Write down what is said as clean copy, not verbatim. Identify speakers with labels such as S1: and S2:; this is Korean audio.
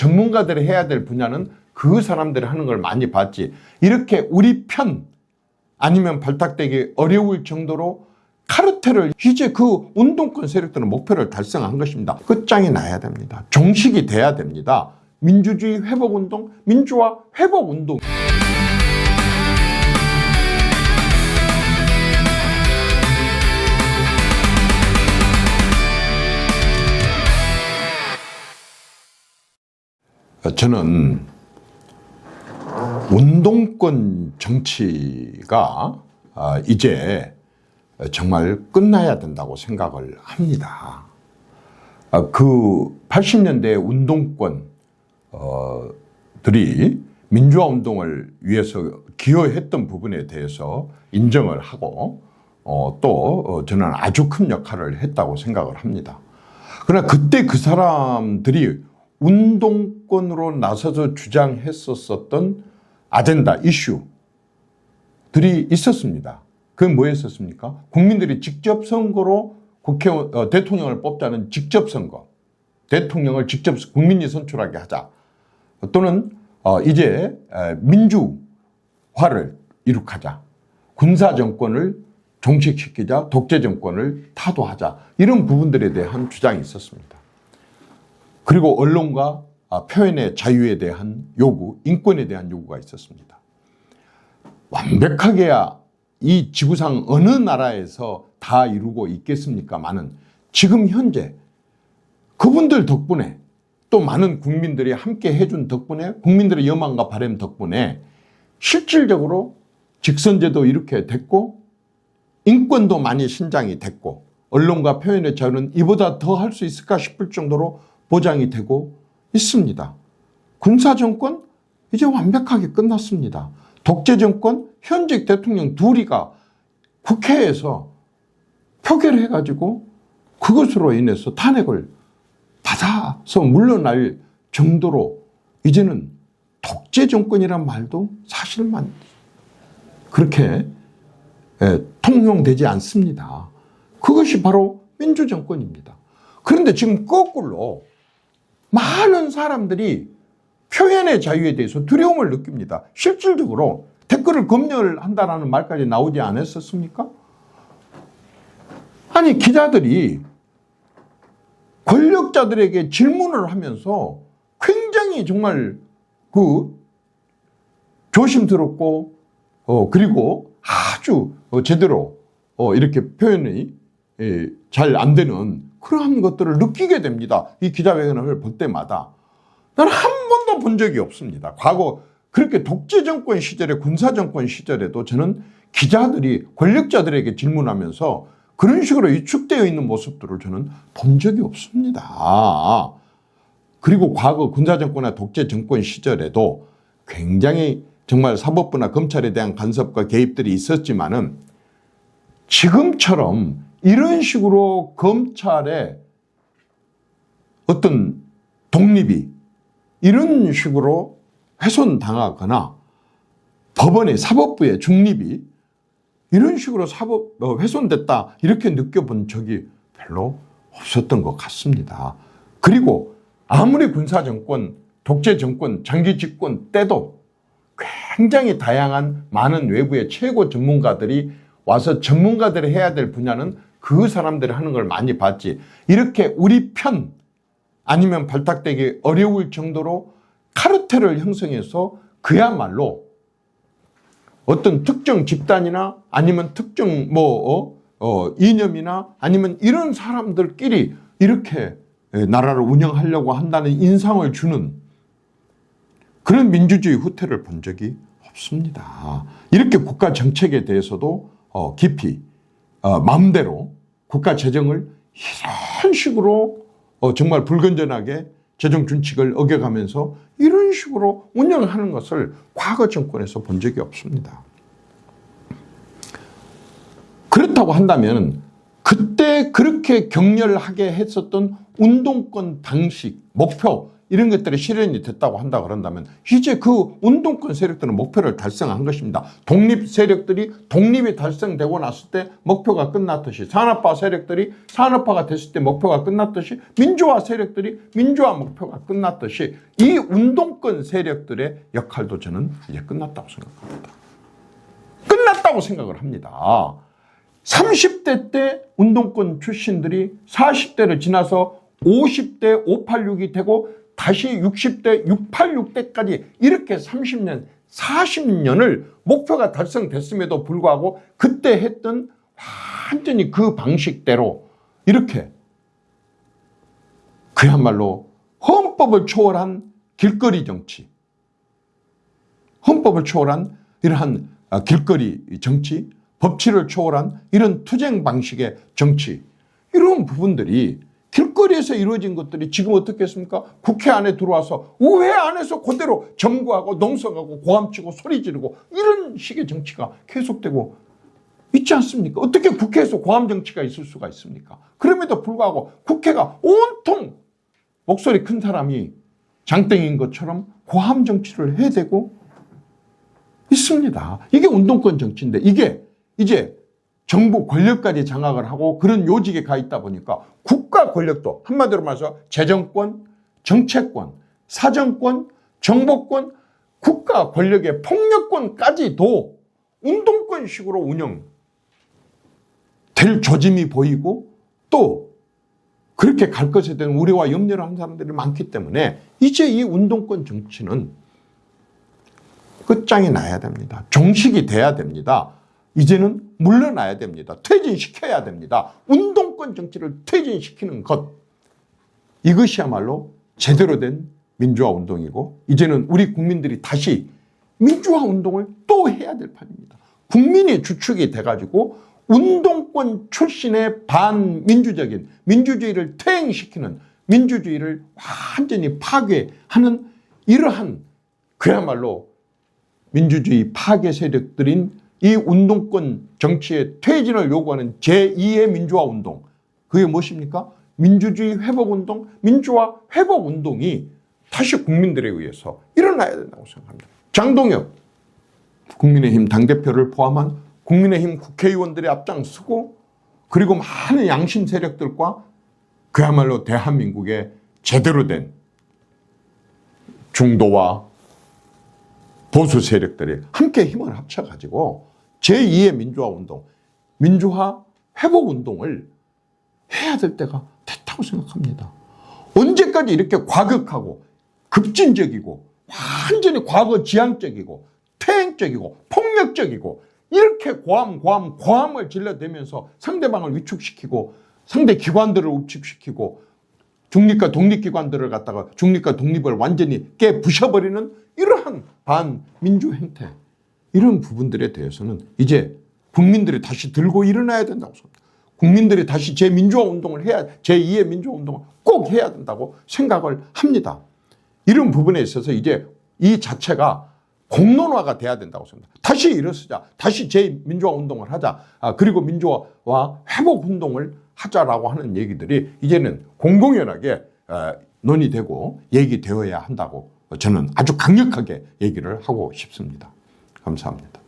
S1: 전문가들이 해야 될 분야는 그 사람들이 하는 걸 많이 봤지, 이렇게 우리 편 아니면 발탁되기 어려울 정도로 카르텔을, 이제 그 운동권 세력들은 목표를 달성한 것입니다. 끝장이 나야 됩니다. 종식이 돼야 됩니다. 민주주의 회복운동, 민주화 회복운동. 저는 운동권 정치가 이제 정말 끝나야 된다고 생각을 합니다. 그 80년대 운동권들이 민주화 운동을 위해서 기여했던 부분에 대해서 인정을 하고 또 저는 아주 큰 역할을 했다고 생각을 합니다. 그러나 그때 그 사람들이 운동권으로 나서서 주장했었던 아젠다, 이슈들이 있었습니다. 그게 뭐였었습니까? 국민들이 직접 선거로 대통령을 뽑자는 직접 선거, 대통령을 직접 국민이 선출하게 하자, 또는 이제 민주화를 이룩하자, 군사정권을 종식시키자, 독재정권을 타도하자, 이런 부분들에 대한 주장이 있었습니다. 그리고 언론과 표현의 자유에 대한 요구, 인권에 대한 요구가 있었습니다. 완벽하게야 이 지구상 어느 나라에서 다 이루고 있겠습니까마는 지금 현재 그분들 덕분에, 또 많은 국민들이 함께 해준 덕분에, 국민들의 염원과 바람 덕분에 실질적으로 직선제도 이렇게 됐고, 인권도 많이 신장이 됐고, 언론과 표현의 자유는 이보다 더 할 수 있을까 싶을 정도로 보장이 되고 있습니다. 군사정권 이제 완벽하게 끝났습니다. 독재정권 현직 대통령 둘이가 국회에서 표결해가지고 그것으로 인해서 탄핵을 받아서 물러날 정도로 이제는 독재정권이란 말도 사실만 그렇게 통용되지 않습니다. 그것이 바로 민주정권입니다. 그런데 지금 거꾸로 많은 사람들이 표현의 자유에 대해서 두려움을 느낍니다. 실질적으로 댓글을 검열한다는 말까지 나오지 않았었습니까? 아니, 기자들이 권력자들에게 질문을 하면서 굉장히 정말 조심스럽고 그리고 아주 제대로 이렇게 표현이 잘 안 되는 그러한 것들을 느끼게 됩니다. 이 기자회견을 볼 때마다. 나는 한 번도 본 적이 없습니다. 과거 그렇게 독재정권 시절에, 군사정권 시절에도 저는 기자들이 권력자들에게 질문하면서 그런 식으로 위축되어 있는 모습들을 저는 본 적이 없습니다. 그리고 과거 군사정권이나 독재정권 시절에도 굉장히 정말 사법부나 검찰에 대한 간섭과 개입들이 있었지만은 지금처럼 이런 식으로 검찰의 어떤 독립이 이런 식으로 훼손당하거나 법원의 사법부의 중립이 이런 식으로 훼손됐다 이렇게 느껴본 적이 별로 없었던 것 같습니다. 그리고 아무리 군사정권, 독재정권, 장기집권 때도 굉장히 다양한 많은 외부의 최고 전문가들이 와서 전문가들이 해야 될 분야는 그 사람들이 하는 걸 많이 봤지, 이렇게 우리 편 아니면 발탁되기 어려울 정도로 카르텔을 형성해서 그야말로 어떤 특정 집단이나 아니면 특정 이념이나 아니면 이런 사람들끼리 이렇게 나라를 운영하려고 한다는 인상을 주는 그런 민주주의 후퇴를 본 적이 없습니다. 이렇게 국가 정책에 대해서도 깊이 마음대로 국가 재정을 이런 식으로 정말 불건전하게 재정 준칙을 어겨가면서 이런 식으로 운영하는 것을 과거 정권에서 본 적이 없습니다. 그렇다고 한다면 그때 그렇게 격렬하게 했었던 운동권 방식, 목표, 이런 것들이 실현이 됐다고 한다 그런다면 이제 그 운동권 세력들은 목표를 달성한 것입니다. 독립 세력들이 독립이 달성되고 났을 때 목표가 끝났듯이, 산업화 세력들이 산업화가 됐을 때 목표가 끝났듯이, 민주화 세력들이 민주화 목표가 끝났듯이 이 운동권 세력들의 역할도 저는 이제 끝났다고 생각합니다. 끝났다고 생각을 합니다. 30대 때 운동권 출신들이 40대를 지나서 50대 586이 되고 다시 60대 686대까지 이렇게 30년 40년을 목표가 달성됐음에도 불구하고 그때 했던 완전히 그 방식대로 이렇게 그야말로 헌법을 초월한 길거리 정치, 헌법을 초월한 이러한 길거리 정치, 법치를 초월한 이런 투쟁 방식의 정치, 이런 부분들이 길거리에서 이루어진 것들이 지금 어떻게 했습니까? 국회 안에 들어와서 의회 안에서 그대로 점거하고 농성하고 고함치고 소리 지르고 이런 식의 정치가 계속되고 있지 않습니까? 어떻게 국회에서 고함 정치가 있을 수가 있습니까? 그럼에도 불구하고 국회가 온통 목소리 큰 사람이 장땡인 것처럼 고함 정치를 해야 되고 있습니다. 이게 운동권 정치인데 이게 이제 정부 권력까지 장악을 하고 그런 요직에 가 있다 보니까 국가 권력도 한마디로 말해서 재정권, 정체권, 사정권, 정보권, 국가 권력의 폭력권까지도 운동권식으로 운영될 조짐이 보이고 또 그렇게 갈 것에 대한 우려와 염려를 하는 사람들이 많기 때문에 이제 이 운동권 정치는 끝장이 나야 됩니다. 종식이 돼야 됩니다. 이제는 물러나야 됩니다. 퇴진시켜야 됩니다. 운동권 정치를 퇴진시키는 것, 이것이야말로 제대로 된 민주화 운동이고 이제는 우리 국민들이 다시 민주화 운동을 또 해야 될 판입니다. 국민이 주축이 돼가지고 운동권 출신의 반민주적인 민주주의를 퇴행시키는, 민주주의를 완전히 파괴하는 이러한 그야말로 민주주의 파괴 세력들인 이 운동권 정치의 퇴진을 요구하는 제2의 민주화 운동, 그게 무엇입니까? 민주주의 회복 운동, 민주화 회복 운동이 다시 국민들에 의해서 일어나야 된다고 생각합니다. 장동혁 국민의힘 당대표를 포함한 국민의힘 국회의원들이 앞장서고 그리고 많은 양심 세력들과 그야말로 대한민국의 제대로 된 중도와 보수 세력들이 함께 힘을 합쳐가지고 제2의 민주화 운동, 민주화 회복 운동을 해야 될 때가 됐다고 생각합니다. 언제까지 이렇게 과격하고 급진적이고 완전히 과거 지향적이고 퇴행적이고 폭력적이고 이렇게 고함을 질러대면서 상대방을 위축시키고 상대 기관들을 우측시키고 중립과 독립기관들을 갖다가 중립과 독립을 완전히 깨부셔버리는 이러한 반민주 행태, 이런 부분들에 대해서는 이제 국민들이 다시 들고 일어나야 된다고 생각합니다. 국민들이 다시 제2의 민주화 운동을 꼭 해야 된다고 생각을 합니다. 이런 부분에 있어서 이제 이 자체가 공론화가 돼야 된다고 생각합니다. 다시 일어서자, 다시 제2민주화 운동을 하자, 그리고 민주화 회복 운동을 하자라고 하는 얘기들이 이제는 공공연하게 논의되고 얘기되어야 한다고 저는 아주 강력하게 얘기를 하고 싶습니다. 감사합니다.